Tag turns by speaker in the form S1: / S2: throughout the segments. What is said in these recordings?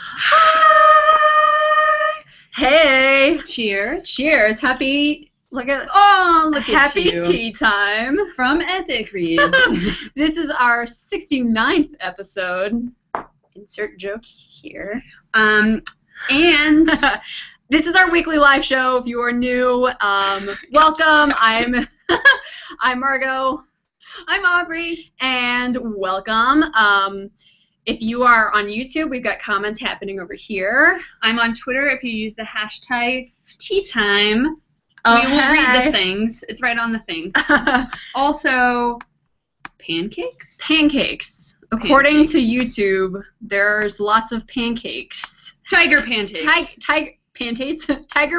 S1: Hi! Hey!
S2: Cheers.
S1: Cheers. Happy, look at,
S2: Happy
S1: tea time.
S2: From Epic Reads.
S1: This is our 69th episode. Insert joke here.
S2: And
S1: this is our weekly live show. If you are new, welcome. I'm Margot.
S2: I'm Aubrey.
S1: And welcome. If you are on YouTube, we've got comments happening over here.
S2: I'm on Twitter. If you use the hashtag tea time,
S1: Oh,
S2: we will read
S1: hey.
S2: the things. It's right on the thing. Also, pancakes?
S1: Pancakes. According to YouTube, there's lots of pancakes.
S2: Tiger pancakes.
S1: Tiger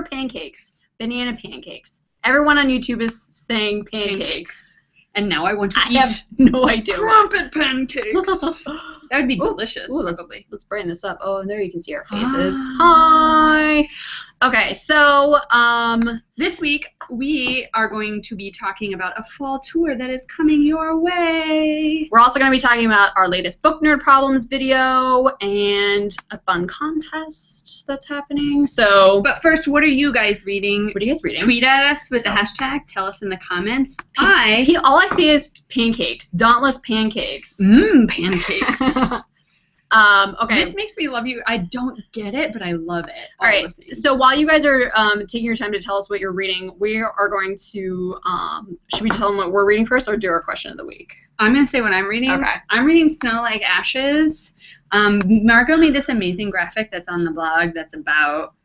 S1: pancakes. Banana pancakes. Everyone on YouTube is saying pancakes.
S2: And now I want to
S1: I
S2: eat
S1: have no idea.
S2: crumpet pancakes. That would be delicious,
S1: Ooh,
S2: probably.
S1: let's bring this up. Oh, there you can see our faces. Hi. Okay, so
S2: this week we are going to be talking about a fall tour that is coming your way.
S1: we're also going to be talking about our latest book nerd problems video and a fun contest that's happening. So,
S2: But first, what are you guys reading?
S1: what are you guys reading?
S2: Tweet at us with the
S1: Let's
S2: hashtag. Tell us in the comments.
S1: All I see is pancakes. Dauntless pancakes.
S2: Pancakes.
S1: Okay.
S2: This makes me love you. I don't get it, but I love it.
S1: All right. So while you guys are taking your time to tell us what you're reading, we are going to should we tell them what we're reading first, or do our question of the week?
S2: I'm going to say what I'm reading.
S1: Okay.
S2: I'm reading Snow Like Ashes. Margot made this amazing graphic that's on the blog that's about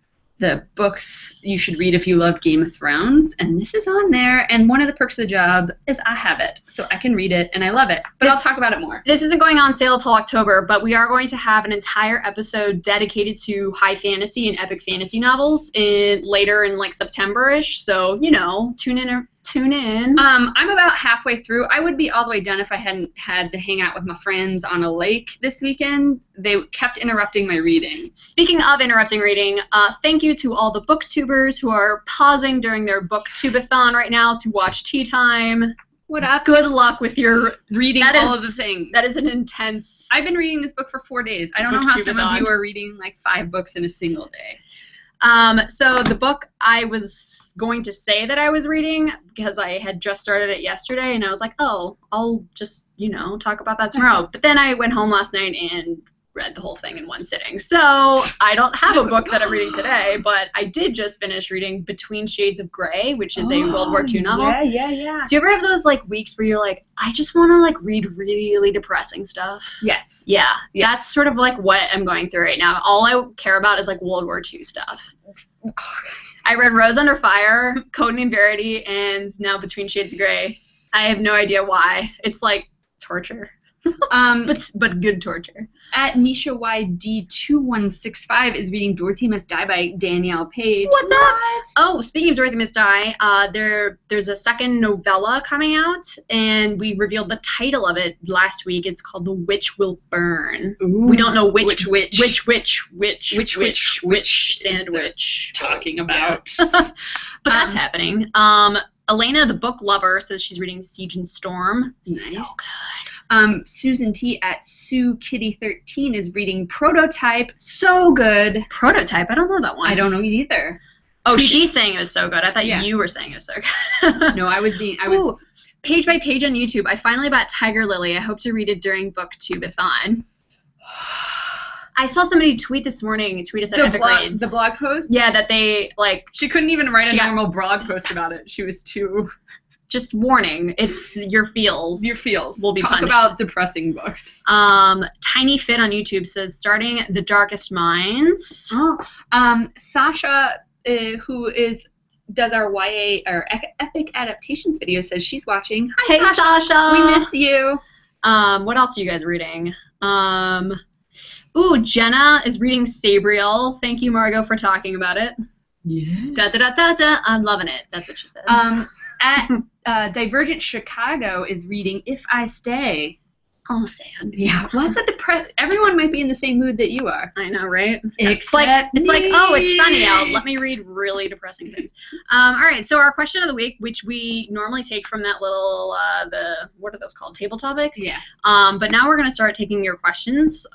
S2: the books you should read if you love Game of Thrones, and this is on there, and one of the perks of the job is I have it, so I can read it, and I love it, but I'll talk about it more.
S1: This isn't going on sale till October, but we are going to have an entire episode dedicated to high fantasy and epic fantasy novels later in like September-ish, so, you know, tune in.
S2: I'm about halfway through. I would be all the way done if I hadn't had to hang out with my friends on a lake this weekend. They kept interrupting my reading.
S1: Speaking of interrupting reading, thank you to all the booktubers who are pausing during their booktubathon right now to watch Tea Time.
S2: What up?
S1: Good luck with your
S2: Reading all of the things.
S1: That is an intense.
S2: I've been reading this book for 4 days. I don't know how some of you are reading like 5 books in a single day.
S1: So the book I was going to say that I was reading, because I had just started it yesterday, and I was like, oh, I'll just, you know, talk about that tomorrow. But then I went home last night and read the whole thing in one sitting. So I don't have a book that I'm reading today, but I did just finish reading Between Shades of Grey, which is a World War II novel.
S2: Yeah.
S1: Do you ever have those like weeks where you're like, I just want to like read really depressing stuff?
S2: Yes.
S1: Yeah, that's sort of like what I'm going through right now. All I care about is like World War II stuff. I read Rose Under Fire, Code Name Verity, and now Between Shades of Grey. I have no idea why. It's like torture. But good torture.
S2: At Misha YD2165 is reading Dorothy Must Die by Danielle Paige.
S1: What's up? Oh, speaking of Dorothy Must Die, there's a second novella coming out, and we revealed the title of it last week. It's called The Witch Will Burn.
S2: Ooh.
S1: We don't know which
S2: sandwich talking about.
S1: But that's happening. Elena, the book lover, says she's reading Siege and Storm.
S2: Nice.
S1: So good.
S2: Susan T at SueKitty13 is reading Prototype. So good.
S1: Prototype? I don't know that one.
S2: I don't know either.
S1: Oh, she's saying it was so good. I thought you were saying it was so good.
S2: No, I was.
S1: Ooh, Page by Page on YouTube. I finally bought Tiger Lily. I hope to read it during Booktubeathon. I saw somebody tweet us at Epic Reads.
S2: The blog post?
S1: Yeah, that they, like...
S2: She couldn't even write a normal blog post about it. She was too...
S1: Just warning, it's your feels.
S2: Your feels
S1: will be punished.
S2: Talk about depressing books.
S1: Tiny Fit on YouTube says, starting The Darkest Minds.
S2: Sasha, who does our YA or Epic Adaptations video, says she's watching.
S1: Hi, hey, Sasha.
S2: We miss you.
S1: What else are you guys reading? Ooh, Jenna is reading Sabriel. Thank you, Margot, for talking about it.
S2: Yeah.
S1: Da-da-da-da-da. I'm loving it. That's what she said.
S2: At Divergent Chicago is reading If I Stay.
S1: Oh, sad.
S2: Yeah, lots of everyone might be in the same mood that you are.
S1: I know, right?
S2: It's
S1: like, oh, it's sunny out. Let me read really depressing things. All right, so our question of the week, which we normally take from that little, what are those called? Table topics?
S2: Yeah.
S1: But now we're going to start taking your questions.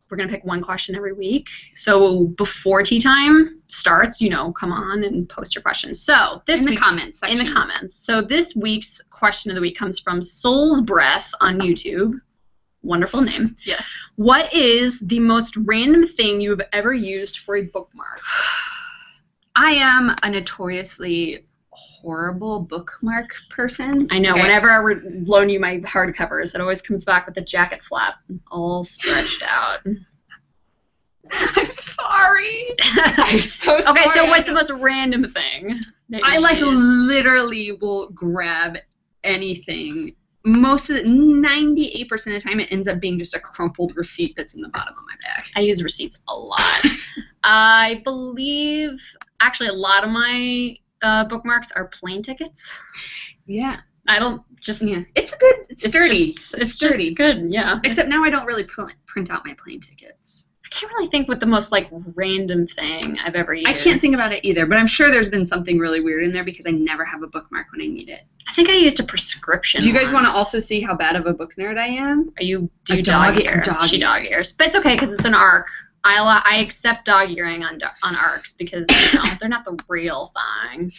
S1: we're going to pick one question every week. So before tea time starts, come on and post your questions. So this week's in the comments. So this week's question of the week comes from Soul's Breath on YouTube. Wonderful name.
S2: Yes.
S1: What is the most random thing you have ever used for a bookmark?
S2: I am a notoriously horrible bookmark person.
S1: I know. Okay. Whenever I loan you my hardcovers, it always comes back with the jacket flap all stretched out.
S2: I'm sorry. I'm so sorry.
S1: Okay, so what's the most random thing?
S2: I literally will grab anything. Most of 98% of the time, it ends up being just a crumpled receipt that's in the bottom of my bag.
S1: I use receipts a lot. I believe, actually, a lot of my bookmarks are plane tickets.
S2: Yeah.
S1: I don't just... Yeah.
S2: It's good. It's sturdy.
S1: It's sturdy. Just good, yeah.
S2: Except now I don't really print out my plane tickets.
S1: I can't really think what the most, random thing I've ever used.
S2: I can't think about it either, but I'm sure there's been something really weird in there because I never have a bookmark when I need it.
S1: I think I used a prescription.
S2: Do you guys want to also see how bad of a book nerd I am?
S1: Do you dog ear? She dog ears. But it's okay because it's an ARC. I accept dog earing on ARCs because, they're not the real thing.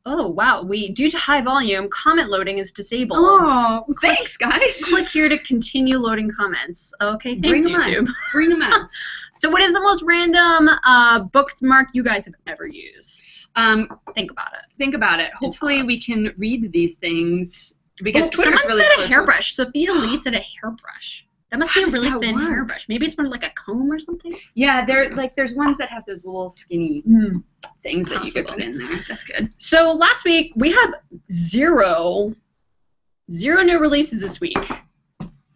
S1: Oh, wow. Due to high volume, comment loading is disabled.
S2: Oh, thanks, guys.
S1: Click here to continue loading comments. Okay, thanks, YouTube.
S2: Bring them out.
S1: So what is the most random bookmark you guys have ever used? Think about it.
S2: Think about it. Hopefully we can read these things because Twitter's
S1: someone
S2: really
S1: said a hairbrush. Sophia Lee said a hairbrush. That must be a really thin hairbrush. Maybe it's from a comb or something.
S2: Yeah, there's ones that have those little skinny things that you could put in there. That's good.
S1: So last week we have zero new releases this week.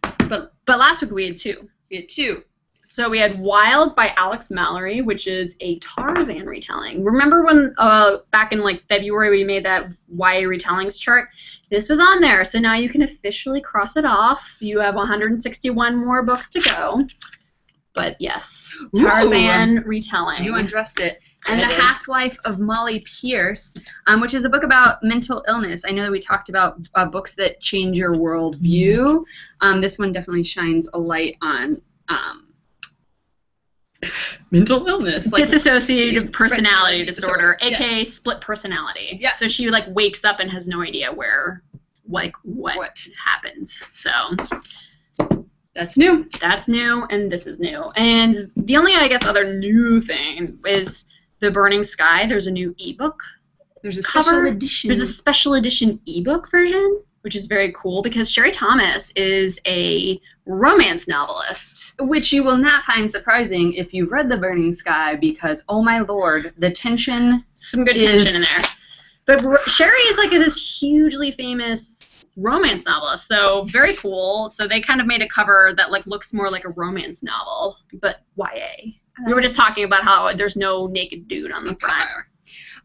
S1: But last week we had two. So we had Wild by Alex Mallory, which is a Tarzan retelling. Remember when back in February we made that YA retellings chart? This was on there, so now you can officially cross it off. You have 161 more books to go. But yes, Tarzan retelling.
S2: You undressed it. And The Half-Life of Molly Pierce, which is a book about mental illness. I know that we talked about books that change your worldview. This one definitely shines a light on mental illness,
S1: dissociative personality disorder, aka split personality. Yeah. So she wakes up and has no idea where what happens. So
S2: that's new.
S1: That's new, and this is new. And the only other new thing is The Burning Sky. There's a new ebook.
S2: There's a special edition.
S1: There's a special edition ebook version, which is very cool because Sherry Thomas is a romance novelist.
S2: Which you will not find surprising if you've read The Burning Sky because, oh my lord, the tension.
S1: Some good tension in there. But Sherry is this hugely famous romance novelist, so very cool. So they kind of made a cover that looks more like a romance novel, but YA. We were just talking about how there's no naked dude on the front.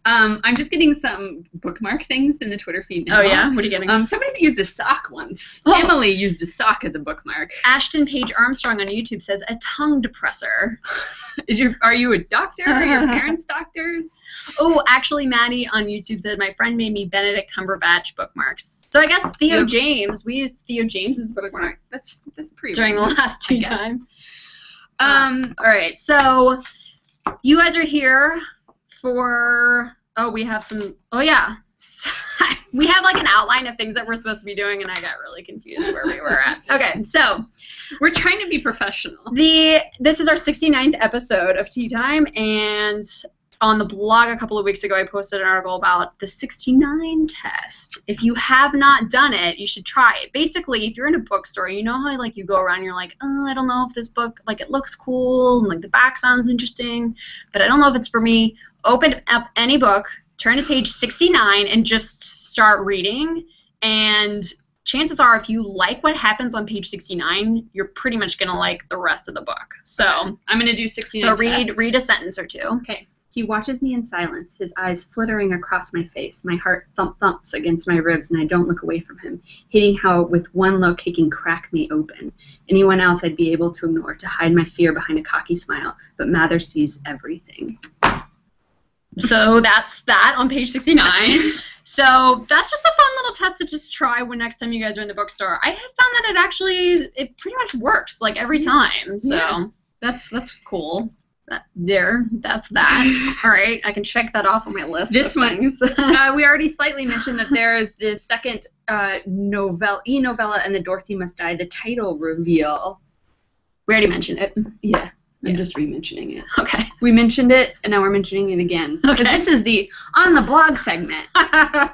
S2: I'm just getting some bookmark things in the Twitter feed now.
S1: Oh, yeah? What are you getting?
S2: Somebody used a sock once. Oh. Emily used a sock as a bookmark.
S1: Ashton Paige Armstrong on YouTube says, a tongue depressor.
S2: Are you a doctor? Are your parents doctors?
S1: Oh, actually, Maddie on YouTube said, my friend made me Benedict Cumberbatch bookmarks. So I guess Theo James. We used Theo James's bookmark.
S2: That's pretty
S1: during the last two times. All right, so you guys are here for, we have some, we have an outline of things that we're supposed to be doing, and I got really confused where we were at. Okay, so
S2: we're trying to be professional.
S1: This is our 69th episode of Tea Time, and on the blog a couple of weeks ago, I posted an article about the 69 test. If you have not done it, you should try it. Basically, if you're in a bookstore, you know how you go around and you're like, oh, I don't know if this book, it looks cool, and the back sounds interesting, but I don't know if it's for me. Open up any book, turn to page 69, and just start reading. And chances are, if you like what happens on page 69, you're pretty much going to like the rest of the book. So
S2: I'm going to do 69
S1: So read a sentence or two.
S2: Okay. He watches me in silence, his eyes flittering across my face. My heart thumps against my ribs, and I don't look away from him, hating how with one look he can crack me open. Anyone else I'd be able to ignore, to hide my fear behind a cocky smile, but Mather sees everything.
S1: So that's that on page 69. So that's just a fun little test to just try when next time you guys are in the bookstore. I have found that it pretty much works like every time. So that's cool. That's that. All right, I can check that off on my list.
S2: This one, we already slightly mentioned that there is the second e-novella and the Dorothy Must Die, the title reveal.
S1: We already mentioned it.
S2: Yeah. I'm just re-mentioning it.
S1: Okay.
S2: We mentioned it, and now we're mentioning it again. Okay. This is the On the Blog segment.
S1: All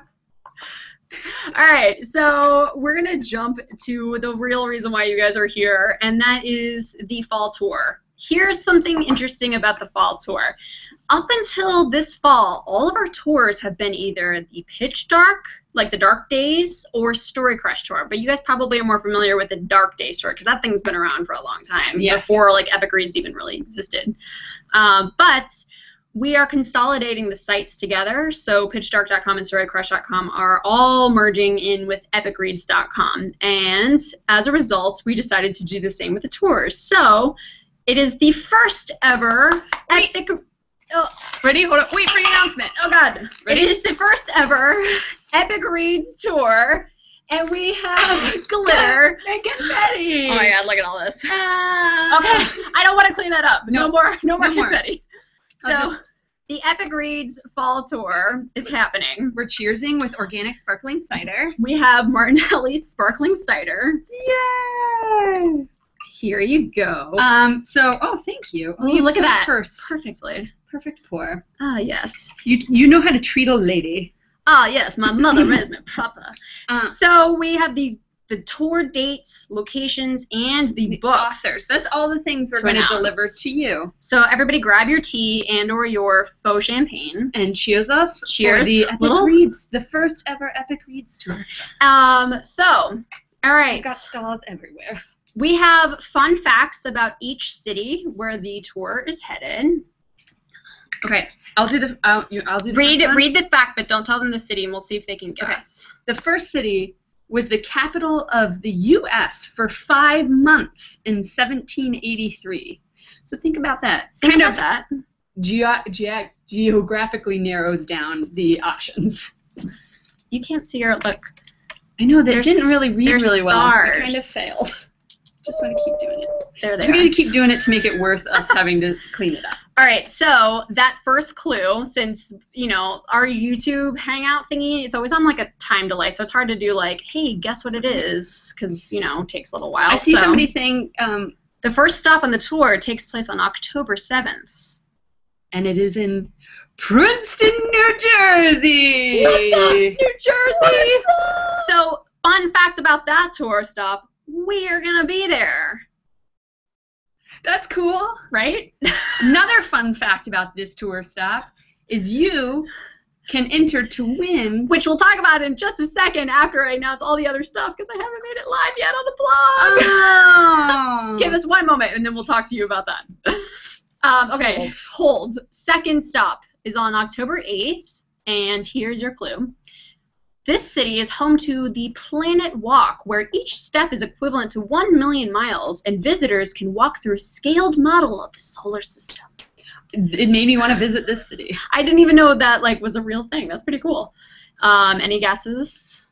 S1: right, so we're going to jump to the real reason why you guys are here, and that is the fall tour. Here's something interesting about the fall tour. Up until this fall, all of our tours have been either the Pitch Dark, like the Dark Days, or Story Crush tour. But you guys probably are more familiar with the Dark Days tour because that thing's been around for a long time, before like Epic Reads even really existed. But we are consolidating the sites together, so pitchdark.com and storycrush.com are all merging in with epicreads.com. And as a result, we decided to do the same with the tours. So it is the first ever Epic... Oh, ready? Hold on. Wait for the announcement. Oh, God. Ready? It is the first ever Epic Reads tour, and we have glitter and confetti. Oh, my God. Look at all this. Okay. I don't want to clean that up. No more confetti. So the Epic Reads fall tour is happening.
S2: We're cheersing with organic sparkling cider.
S1: We have Martinelli's sparkling cider.
S2: Yay!
S1: Here you go.
S2: Thank you.
S1: Oh, look at that.
S2: First.
S1: Perfectly.
S2: Perfect pour.
S1: Ah, yes.
S2: You know how to treat a lady.
S1: Ah, yes. My mother raised me proper. So we have the tour dates, locations, and the books.
S2: Authors. That's all the things we're going to deliver to you.
S1: So everybody grab your tea and or your faux champagne.
S2: And cheers us.
S1: Cheers.
S2: For the Epic Reads, the first ever Epic Reads tour.
S1: All right.
S2: We've got stalls everywhere.
S1: We have fun facts about each city where the tour is headed.
S2: Okay, I'll do the
S1: read the fact, but don't tell them the city, and we'll see if they can guess.
S2: Okay. The first city was the capital of the U.S. for 5 months in 1783. So think about that. Geographically narrows down the options.
S1: You can't see our look.
S2: I know that didn't really read really well.
S1: It
S2: kind of failed. Just want to keep doing it.
S1: There they are.
S2: We're going to keep doing it to make it worth us having to clean it up.
S1: All right, so that first clue, since, our YouTube Hangout thingy, it's always on, like, a time delay, so it's hard to do, like, hey, guess what it is, because, it takes a little while.
S2: I see somebody saying...
S1: the first stop on the tour takes place on October 7th.
S2: And it is in Princeton, New Jersey!
S1: What's up, New Jersey? So, fun fact about that tour stop, we're going to be there.
S2: That's cool,
S1: right?
S2: Another fun fact about this tour stop is you can enter to win,
S1: which we'll talk about in just a second after I announce all the other stuff because I haven't made it live yet on the blog.
S2: Oh.
S1: Give us one moment and then we'll talk to you about that. Okay, hold. Second stop is on October 8th, and here's your clue. This city is home to the Planet Walk, where each step is equivalent to 1 million miles, and visitors can walk through a scaled model of the solar system.
S2: It made me want to visit this city.
S1: I didn't even know that was a real thing. That's pretty cool. Any guesses?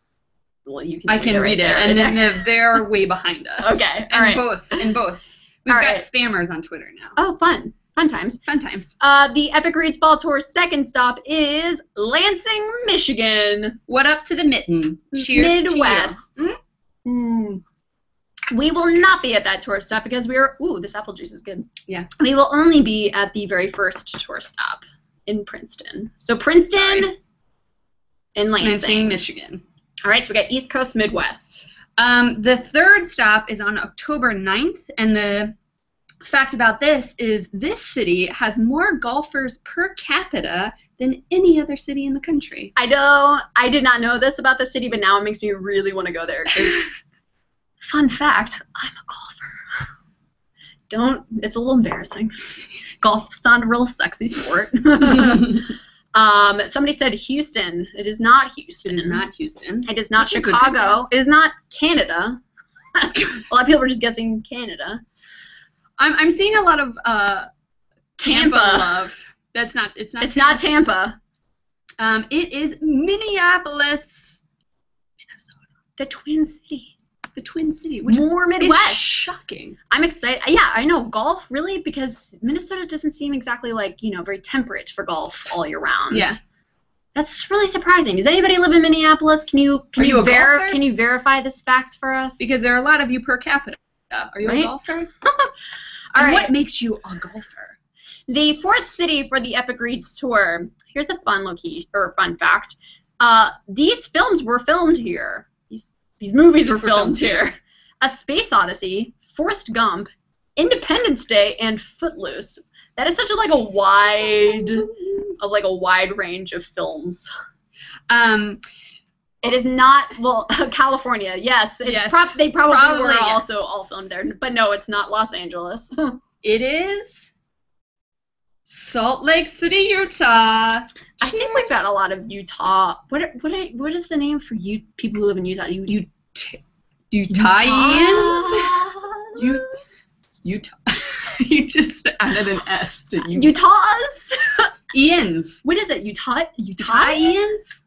S1: Well, you can.
S2: I can read it, and then they're way behind us.
S1: Okay, all right.
S2: In both. We've got spammers on Twitter now.
S1: Oh, fun. Fun times.
S2: Fun times.
S1: The Epic Reads Fall Tour's second stop is Lansing, Michigan.
S2: What up to the mitten? Cheers
S1: Midwest.
S2: to you.
S1: We will not be at that tour stop because this apple juice is good.
S2: Yeah.
S1: We will only be at the very first tour stop in Princeton. So Princeton and Lansing,
S2: Michigan.
S1: All right, so we got East Coast, Midwest.
S2: The third stop is on October 9th, and the fact about this is this city has more golfers per capita than any other city in the country.
S1: I did not know this about the city, but now it makes me really want to go there. Fun fact, I'm a golfer. It's a little embarrassing. Golf's not a real sexy sport. Somebody said Houston. It is not Houston.
S2: It is not Houston.
S1: It is not Chicago. It is not Canada. A lot of people are just guessing Canada.
S2: I'm seeing a lot of Tampa love. It's not Tampa. It is Minneapolis, Minnesota.
S1: The Twin City.
S2: The Twin City. Which
S1: More Midwest.
S2: is shocking.
S1: I'm excited. Yeah, I know. Golf, really? Because Minnesota doesn't seem exactly like, very temperate for golf all year round.
S2: Yeah.
S1: That's really surprising. Does anybody live in Minneapolis? Can you verify this fact for us?
S2: Because there are a lot of you per capita. Are you a golfer?
S1: All right.
S2: What makes you a golfer?
S1: The fourth city for the Epic Reads tour. Here's a fun fact. These films were filmed here. These movies were filmed here. A Space Odyssey, Forrest Gump, Independence Day, and Footloose. That is such a wide range of films. It is not, California, yes. They probably were also all filmed there. But no, it's not Los Angeles.
S2: It is Salt Lake City, Utah.
S1: I think we've got a lot of Utah. What is the name for you people who live in Utah?
S2: Utahians? Utah. You just added an S to Utah.
S1: Utahs?
S2: Ians.
S1: What is it? Utahians?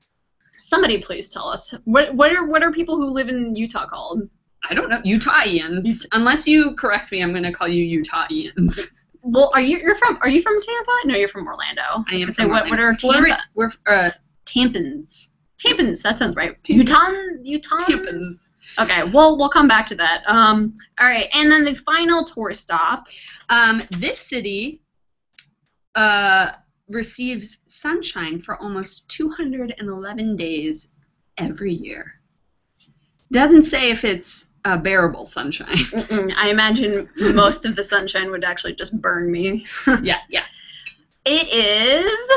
S1: Somebody please tell us. What are people who live in Utah called?
S2: I don't know. Utahians. Unless you correct me, I'm going to call you Utahians.
S1: Well, are you from Tampa? No, you're from Orlando.
S2: I am from Orlando.
S1: What are Tampa?
S2: We're
S1: Tampons. Tampons, that sounds right. Utahns?
S2: Tampons.
S1: Okay, we'll come back to that. All right, and then the final tour stop.
S2: This city receives sunshine for almost 211 days every year. Doesn't say if it's bearable sunshine.
S1: I imagine most of the sunshine would actually just burn me.
S2: Yeah.
S1: It is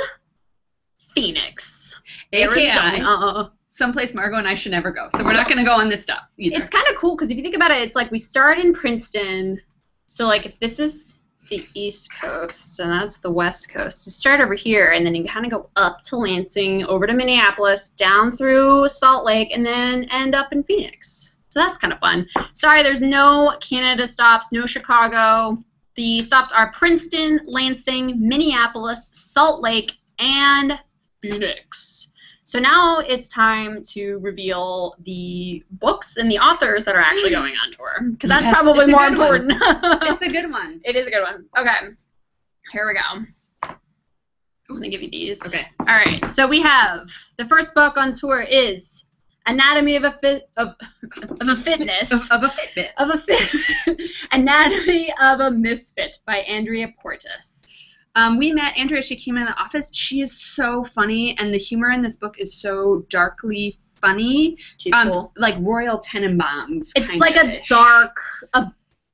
S1: Phoenix,
S2: Arizona. Someplace Margot and I should never go. So we're not going to go on this stop either.
S1: It's kind of cool because if you think about it, it's like we start in Princeton. So like if this is the East Coast and that's the West Coast, you start over here and then you kind of go up to Lansing, over to Minneapolis, down through Salt Lake, and then end up in Phoenix. So that's kind of fun. Sorry, there's no Canada stops, no Chicago. The stops are Princeton, Lansing, Minneapolis, Salt Lake, and Phoenix. So now it's time to reveal the books and the authors that are actually going on tour, because that's probably more important.
S2: It's a good one.
S1: It is a good one. Okay, here we go. I'm going to give you these.
S2: Okay.
S1: All right, so we have the first book on tour is Anatomy of a Fitness.
S2: Of a Fitbit.
S1: Anatomy of a Misfit by Andrea Portis.
S2: We met Andrea. She came in the office. She is so funny, and the humor in this book is so darkly funny.
S1: She's cool.
S2: Like Royal Tenenbaums.
S1: It's like a dark,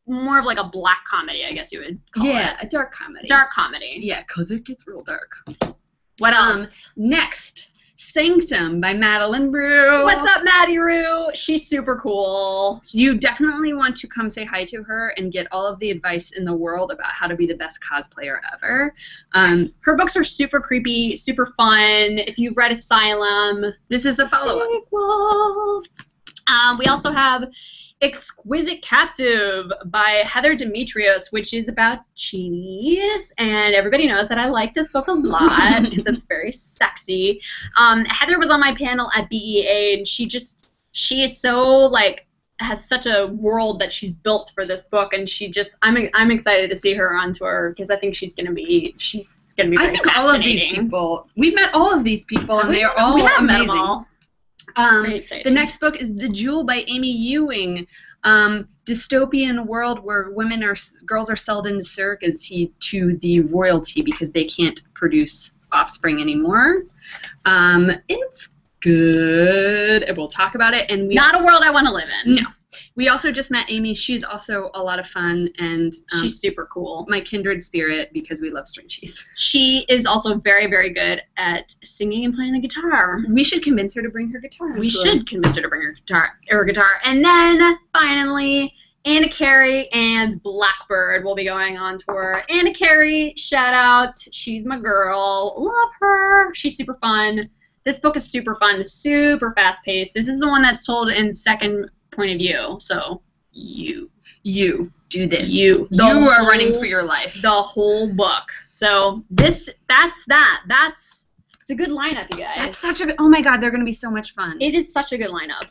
S1: more of like a black comedy, I guess you would call it.
S2: Yeah, a dark comedy.
S1: Dark comedy.
S2: Yeah, because it gets real dark.
S1: What else?
S2: Next, Sanctum by Madeline Rue.
S1: What's up, Maddie Rue? She's super cool.
S2: You definitely want to come say hi to her and get all of the advice in the world about how to be the best cosplayer ever.
S1: Her books are super creepy, super fun. If you've read Asylum,
S2: this is the follow-up.
S1: We also have Exquisite Captive by Heather Demetrios, which is about genies, and everybody knows that I like this book a lot because it's very sexy. Heather was on my panel at BEA, and she is so has such a world that she's built for this book, and I'm excited to see her on tour because I think she's gonna be very
S2: I think all of these people, we've met all of these people, and they are all amazing.
S1: Met them all.
S2: The next book is The Jewel by Amy Ewing. Dystopian world where girls are sold into surrogacy to the royalty because they can't produce offspring anymore. It's good. And we'll talk about it. And
S1: not a world I want to live in.
S2: No. We also just met Amy. She's also a lot of fun, and
S1: she's super cool.
S2: My kindred spirit because we love string cheese.
S1: She is also very, very good at singing and playing the guitar.
S2: We should convince her to bring her guitar.
S1: We should convince her to bring her guitar. And then finally, Anna Carey and Blackbird will be going on tour. Anna Carey, shout out. She's my girl. Love her. She's super fun. This book is super fun, super fast paced. This is the one that's told in second point of view. So you do this. You are running for your life. The whole book. So that's that. That's It's a good lineup, you guys.
S2: That's such a. Oh my God, they're gonna be so much fun.
S1: It is such a good lineup.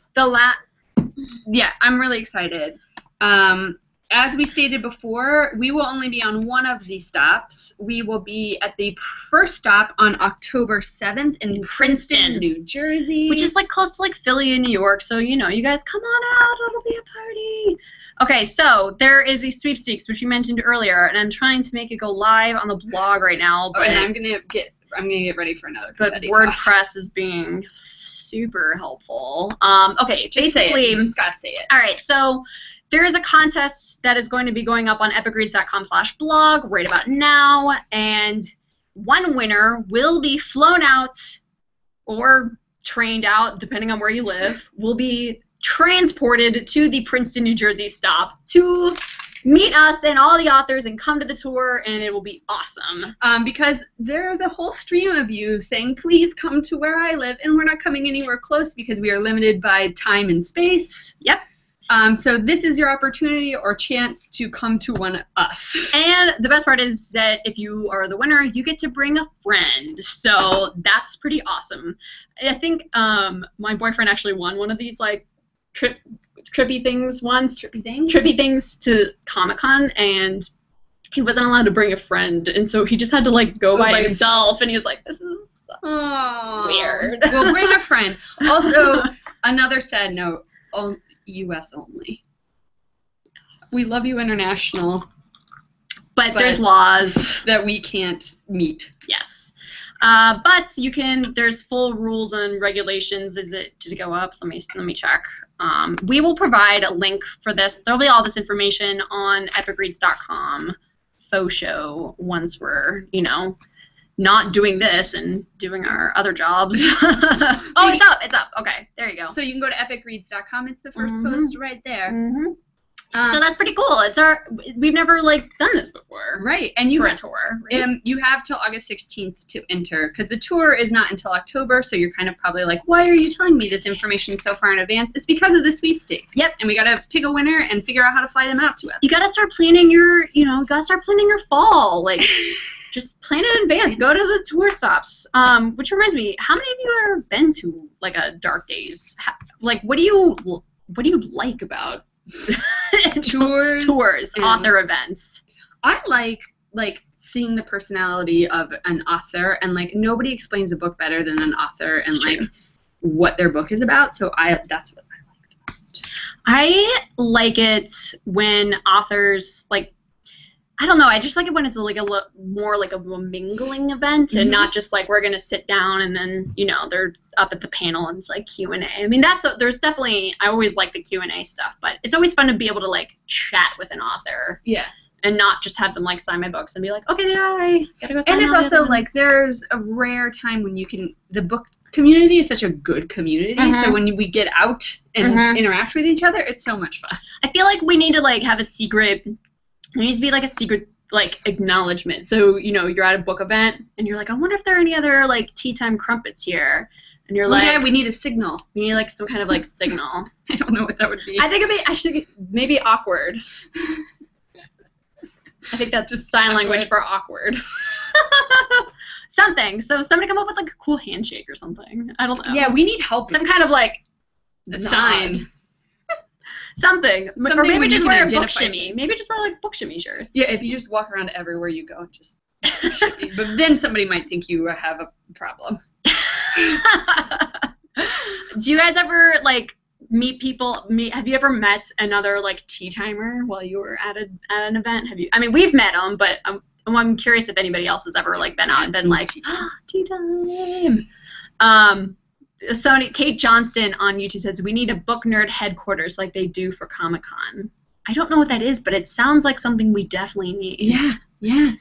S2: Yeah, I'm really excited. As we stated before, we will only be on one of these stops. We will be at the first stop on October 7th in Princeton, New Jersey.
S1: Which is like close to like Philly and New York, so you know, you guys come on out, it'll be a party. Okay, so there is a sweepstakes, which you mentioned earlier, and I'm trying to make it go live on the blog right now. But
S2: and I'm gonna get ready for another.
S1: But WordPress is being super helpful. Okay,
S2: just
S1: basically,
S2: you just gotta say it.
S1: All right, so there is a contest that is going to be going up on epicreads.com/blog right about now, and one winner will be flown out or trained out, depending on where you live, will be transported to the Princeton, New Jersey stop to meet us and all the authors and come to the tour, and it will be awesome.
S2: Because there's a whole stream of you saying, please come to where I live, and we're not coming anywhere close because we are limited by time and space.
S1: Yep.
S2: So this is your opportunity or chance to come to one of us.
S1: And the best part is that if you are the winner, you get to bring a friend. So that's pretty awesome. I think my boyfriend actually won one of these like trippy things once. Trippy things to Comic-Con, and he wasn't allowed to bring a friend, and so he just had to like go by himself, and he was like, this is weird.
S2: Well, bring a friend. Also, another sad note, U.S. only. We love you international,
S1: but there's laws
S2: that we can't meet.
S1: Yes. But you can, there's full rules and regulations. Did it go up? Let me check. We will provide a link for this. There'll be all this information on epicreads.com faux show once we're, you know, not doing this and doing our other jobs. Oh, it's up. Okay, there you go.
S2: So you can go to epicreads.com. It's the first post right there.
S1: Mm-hmm. So that's pretty cool. We've never like done this before,
S2: right? And
S1: for a tour. Right?
S2: You have till August 16th to enter because the tour is not until October. So you're kind of probably like, why are you telling me this information so far in advance? It's because of the sweepstakes.
S1: Yep.
S2: And we gotta pick a winner and figure out how to fly them out to us.
S1: You gotta start planning your, your fall. Like, just plan it in advance. Go to the tour stops. Which reminds me, how many of you have ever been to like a Dark Days? Like, what do you like about tours, author events?
S2: I like seeing the personality of an author, and like nobody explains a book better than an author and like what their book is about. So that's what I like the most.
S1: I like it when authors like, I don't know, I just like it when it's like more like a mingling event and not just like we're gonna sit down and then, you know, they're up at the panel and it's like Q&A. I mean, there's definitely, I always like the Q&A stuff, but it's always fun to be able to like chat with an author.
S2: Yeah.
S1: And not just have them like sign my books and be like, okay, yeah, I gotta go sign.
S2: And it's also like there's a rare time when you can, the book community is such a good community, so when we get out and interact with each other, it's so much fun.
S1: I feel like we need to like have a secret. There needs to be like a secret like acknowledgement. So, you know, you're at a book event and you're like, I wonder if there are any other like tea time crumpets here. And you're like,
S2: yeah, we need a signal.
S1: We need like some kind of like signal.
S2: I don't know what that would be.
S1: I think maybe awkward. I think that's sign language for awkward. Something. So somebody come up with like a cool handshake or something. I don't know.
S2: Yeah, we need help.
S1: Some kind of like
S2: a sign.
S1: Something. Or maybe just wear a book shimmy. Maybe just wear like book shimmy shirts.
S2: Yeah, if you just walk around everywhere you go, just shimmy. But then somebody might think you have a problem.
S1: Do you guys ever like meet people? Have you ever met another like tea timer while you were at an event? Have you? I mean, we've met them, but I'm curious if anybody else has ever like been out and been like tea time. Kate Johnston on YouTube says we need a book nerd headquarters like they do for Comic-Con. I don't know what that is, but it sounds like something we definitely need.
S2: Yeah.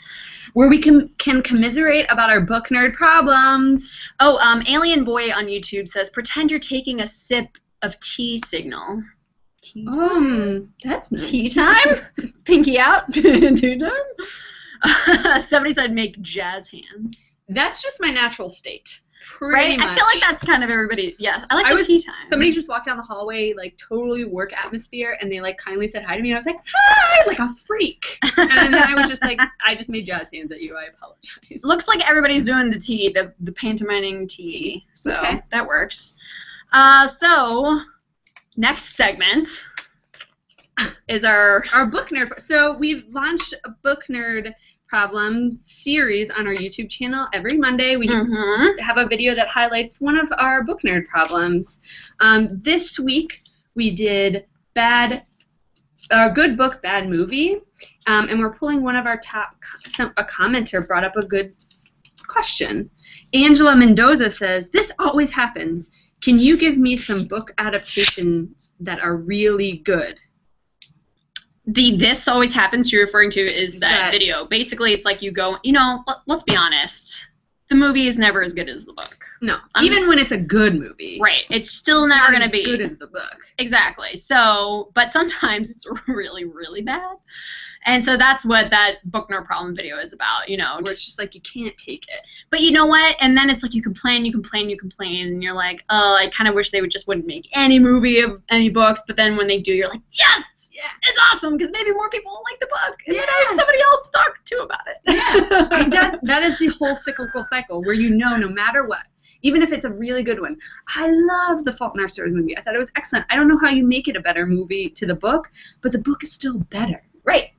S2: Where we can commiserate about our book nerd problems.
S1: Oh, Alien Boy on YouTube says pretend you're taking a sip of tea signal.
S2: Tea time?
S1: That's nice. Tea time? Pinky out? Tea time? Somebody said make jazz hands.
S2: That's just my natural state. Pretty much.
S1: I feel like that's kind of everybody. Yes, I like the tea time.
S2: Somebody just walked down the hallway, like totally work atmosphere, and they like kindly said hi to me. And I was like, hi, like a freak. And then I was just like, I just made jazz hands at you. I apologize.
S1: Looks like everybody's doing the tea, the pantomiming tea. So that works. So next segment is our
S2: book nerd. So we've launched a book nerd problem series on our YouTube channel. Every Monday we have a video that highlights one of our book nerd problems. This week we did good book, bad movie, and we're pulling one of our top. A commenter brought up a good question. Angela Mendoza says, "This always happens. Can you give me some book adaptations that are really good?"
S1: The "this always happens" you're referring to is that video. Basically, it's like you go, let's be honest. The movie is never as good as the book.
S2: No. Even when it's a good movie.
S1: Right. It's still never going to be
S2: as good as the book.
S1: Exactly. So, but sometimes it's really, really bad. And so that's what that book nerd problem video is about,
S2: Where it's just like you can't take it.
S1: But you know what? And then it's like you complain, and you're like, oh, I kind of wish they wouldn't make any movie of any books. But then when they do, you're like, yes! Yeah, it's awesome because maybe more people will like the book, and then I have somebody else to talk to about it.
S2: Yeah, I mean, that is the whole cyclical cycle where no matter what, even if it's a really good one. I love the Fault in Our Stars movie. I thought it was excellent. I don't know how you make it a better movie to the book, but the book is still better.
S1: Right.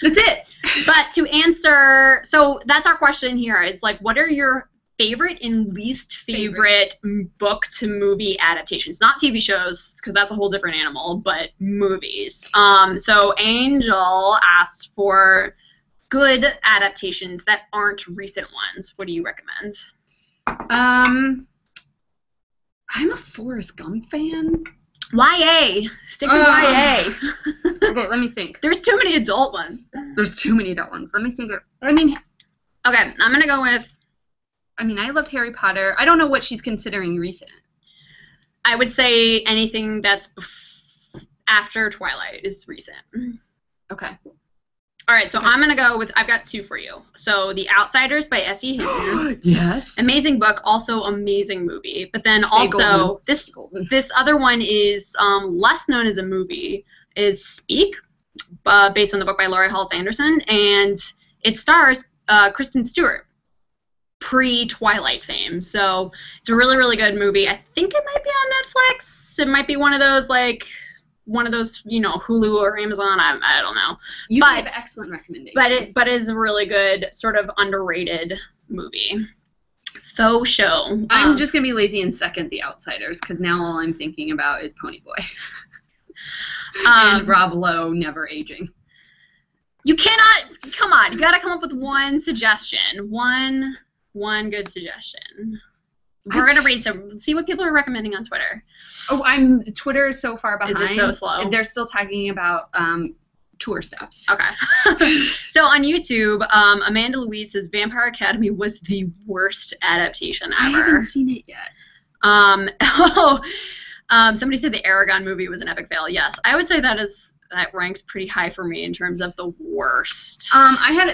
S2: That's it.
S1: But to answer, so that's our question here is like, what are your favorite and least favorite book to movie adaptations? Not TV shows, because that's a whole different animal, but movies. So Angel asked for good adaptations that aren't recent ones. What do you recommend?
S2: I'm a Forrest Gump fan.
S1: YA. Stick to YA.
S2: Okay, let me think.
S1: There's too many adult ones.
S2: Let me think.
S1: Okay, I'm going to go with...
S2: I loved Harry Potter. I don't know what she's considering recent.
S1: I would say anything that's after Twilight is recent.
S2: Okay.
S1: All right, so I'm going to go with, I've got two for you. So The Outsiders by S.E. Hinton.
S2: Yes.
S1: Amazing book, also amazing movie. But then this other one is less known as a movie, is Speak, based on the book by Laurie Halse Anderson. And it stars Kristen Stewart, pre-Twilight fame. So it's a really, really good movie. I think it might be on Netflix. It might be one of those, Hulu or Amazon. I don't know.
S2: You gave excellent recommendations.
S1: But it is a really good, sort of underrated movie. Faux show.
S2: I'm just going to be lazy and second The Outsiders, because now all I'm thinking about is Ponyboy. And Rob Lowe never aging.
S1: You cannot, come on, you got to come up with one suggestion. One good suggestion. We're going to read some, see what people are recommending on Twitter.
S2: Oh, Twitter is so far behind.
S1: Is it so slow?
S2: They're still talking about tour stops.
S1: Okay. So on YouTube, Amanda Louise says Vampire Academy was the worst adaptation ever.
S2: I haven't seen it yet.
S1: Somebody said the Aragon movie was an epic fail. Yes, I would say that ranks pretty high for me in terms of the worst.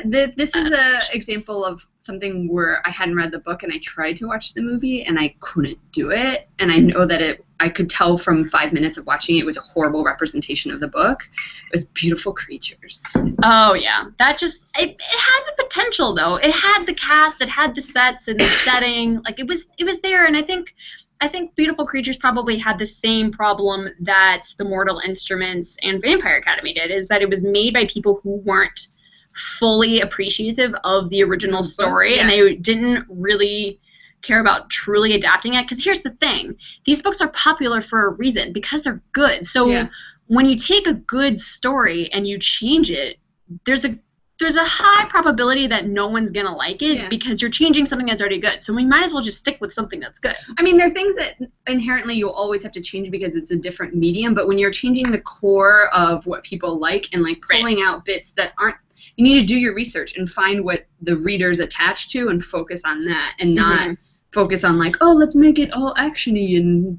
S2: This is an example of something where I hadn't read the book and I tried to watch the movie and I couldn't do it. And I know that I could tell from 5 minutes of watching it was a horrible representation of the book. It was beautiful creatures.
S1: Oh yeah, it had the potential though. It had the cast, it had the sets and the setting. Like it was there, and I think Beautiful Creatures probably had the same problem that The Mortal Instruments and Vampire Academy did, is that it was made by people who weren't fully appreciative of the original story, and they didn't really care about truly adapting it. Because here's the thing, these books are popular for a reason, because they're good. So when you take a good story and you change it, there's a high probability that no one's going to like it because you're changing something that's already good. So we might as well just stick with something that's good.
S2: I mean, there are things that inherently you'll always have to change because it's a different medium, but when you're changing the core of what people like and like pulling out bits that aren't, you need to do your research and find what the reader's attached to and focus on that and not focus on like, oh, let's make it all action-y and...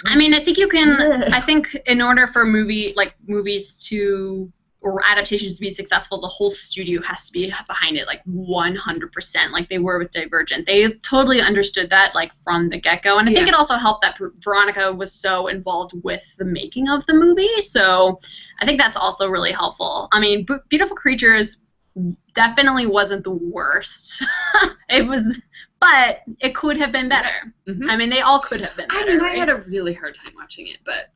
S1: I mean, I think you can, I think in order for movies to or adaptations to be successful, the whole studio has to be behind it, like 100%, like they were with Divergent. They totally understood that, like from the get-go, and I think it also helped that Veronica was so involved with the making of the movie. So I think that's also really helpful. I mean, Beautiful Creatures definitely wasn't the worst. It was, but it could have been better. Mm-hmm. I mean, they all could have been better.
S2: I mean, I had a really hard time watching it, but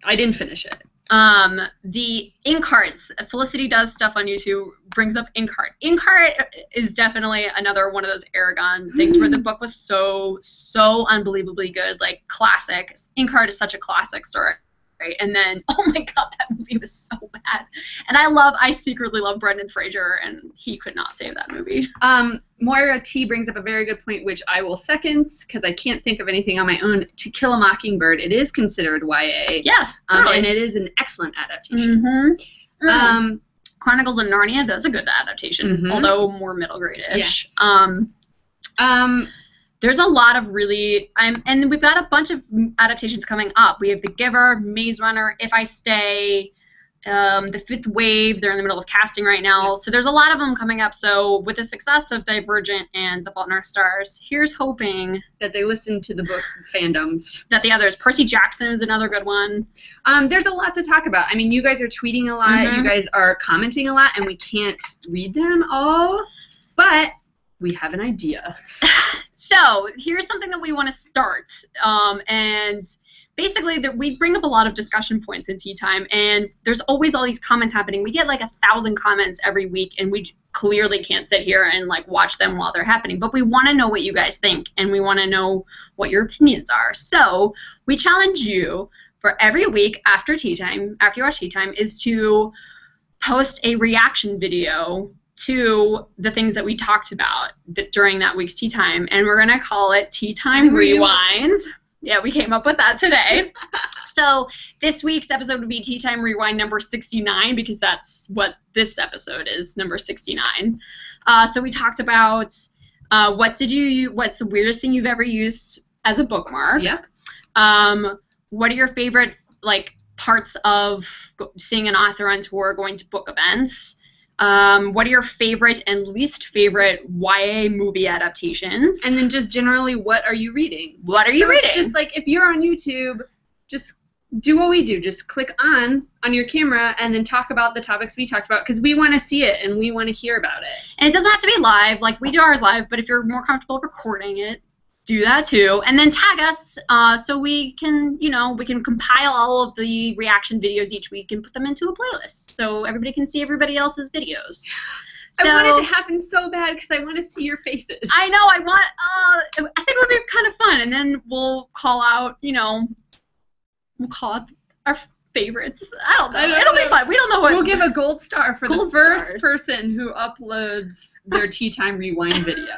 S2: I didn't finish it.
S1: The Inkhearts, Felicity does stuff on YouTube, brings up Inkheart. Inkheart is definitely another one of those Aragon things where the book was so unbelievably good, like classic. Inkheart is such a classic story. And then, oh my God, that movie was so bad. And I secretly love Brendan Fraser, and he could not save that movie.
S2: Moira T brings up a very good point, which I will second, because I can't think of anything on my own. To Kill a Mockingbird, it is considered YA.
S1: Yeah, totally.
S2: And it is an excellent adaptation.
S1: Mm-hmm. Chronicles of Narnia, that's a good adaptation, although more middle grade-ish. Yeah. There's a lot of really, and we've got a bunch of adaptations coming up. We have The Giver, Maze Runner, If I Stay, The Fifth Wave. They're in the middle of casting right now. So there's a lot of them coming up. So with the success of Divergent and The Fault in Our Stars, here's hoping
S2: that they listen to the book fandoms.
S1: That the others. Percy Jackson is another good one.
S2: There's a lot to talk about. I mean, you guys are tweeting a lot. You guys are commenting a lot, and we can't read them all. But we have an idea.
S1: So here's something that we want to start, and basically we bring up a lot of discussion points in Tea Time, and there's always all these comments happening. We get like 1,000 comments every week, and we clearly can't sit here and like watch them while they're happening, but we want to know what you guys think, and we want to know what your opinions are. So we challenge you for every week after Tea Time, after you watch Tea Time, is to post a reaction video to the things that we talked about during that week's Tea Time, and we're going to call it Tea Time Rewind. Yeah, we came up with that today. So this week's episode would be Tea Time Rewind number 69, because that's what this episode is, number 69. So we talked about what's the weirdest thing you've ever used as a bookmark?
S2: Yep.
S1: What are your favorite like parts of seeing an author on tour, going to book events? What are your favorite and least favorite YA movie adaptations?
S2: And then just generally, what are you reading?
S1: What are you reading?
S2: It's just like if you're on YouTube, just do what we do. Just click on your camera and then talk about the topics we talked about, because we want to see it and we want to hear about it.
S1: And it doesn't have to be live, like we do ours live, but if you're more comfortable recording it, do that too. And then tag us so we can compile all of the reaction videos each week and put them into a playlist so everybody can see everybody else's videos. So,
S2: I want it to happen so bad because I want to see your faces.
S1: I know. I think it would be kind of fun. And then we'll call out, our favorites. I don't know. It'll be fun. We don't know what.
S2: We'll give a gold star for the first person who uploads their Tea Time Rewind video.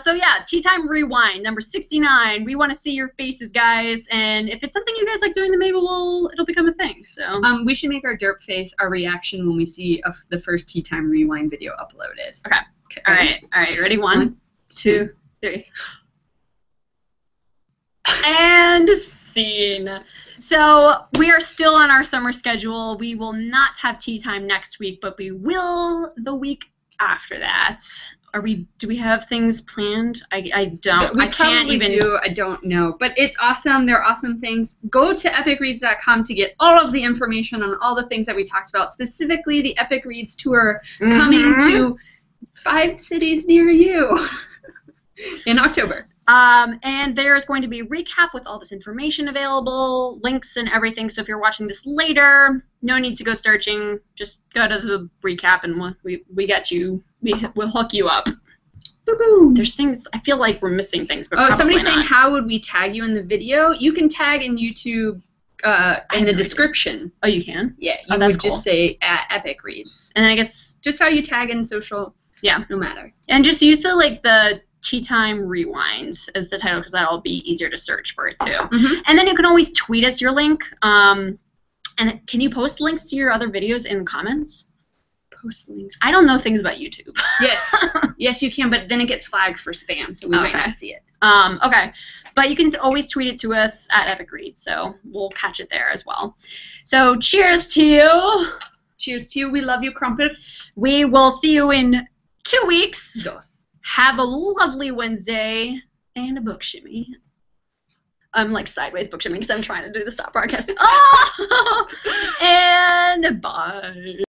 S1: So yeah, Tea Time Rewind, number 69. We want to see your faces, guys, and if it's something you guys like doing, then maybe it'll become a thing. So
S2: we should make our derp face our reaction when we see the first Tea Time Rewind video uploaded.
S1: Okay. All right. Ready? One, two, three. And scene. So we are still on our summer schedule. We will not have Tea Time next week, but we will the week after that. Do we have things planned? I don't.
S2: I can't even do. I don't know. But it's awesome. They're awesome things. Go to epicreads.com to get all of the information on all the things that we talked about, specifically the Epic Reads tour coming to 5 cities near you in October.
S1: And there's going to be a recap with all this information available, links and everything. So if you're watching this later, no need to go searching. Just go to the recap and we get you. We'll hook you up.
S2: Boo-boo.
S1: There's things, I feel like we're missing things, but
S2: somebody's
S1: not.
S2: saying, how would we tag you in the video? You can tag in YouTube in the description.
S1: Oh, you can?
S2: Yeah, you would just say Epic Reads.
S1: And then I guess
S2: just how you tag in social, no matter.
S1: And just use the Tea Time Rewind as the title, because that'll be easier to search for it too. And then you can always tweet us your link. And can you post links to your other videos in the comments?
S2: Post links.
S1: I don't know things about YouTube.
S2: Yes, you can, but then it gets flagged for spam, so we might not see it.
S1: Okay. But you can always tweet it to us at Epic Read, so we'll catch it there as well. So cheers to you.
S2: Cheers to you. We love you, crumpets.
S1: We will see you in 2 weeks.
S2: Dos.
S1: Have a lovely Wednesday and a book shimmy. I'm like sideways book shimmy because I'm trying to do the stop broadcast. Oh! And bye.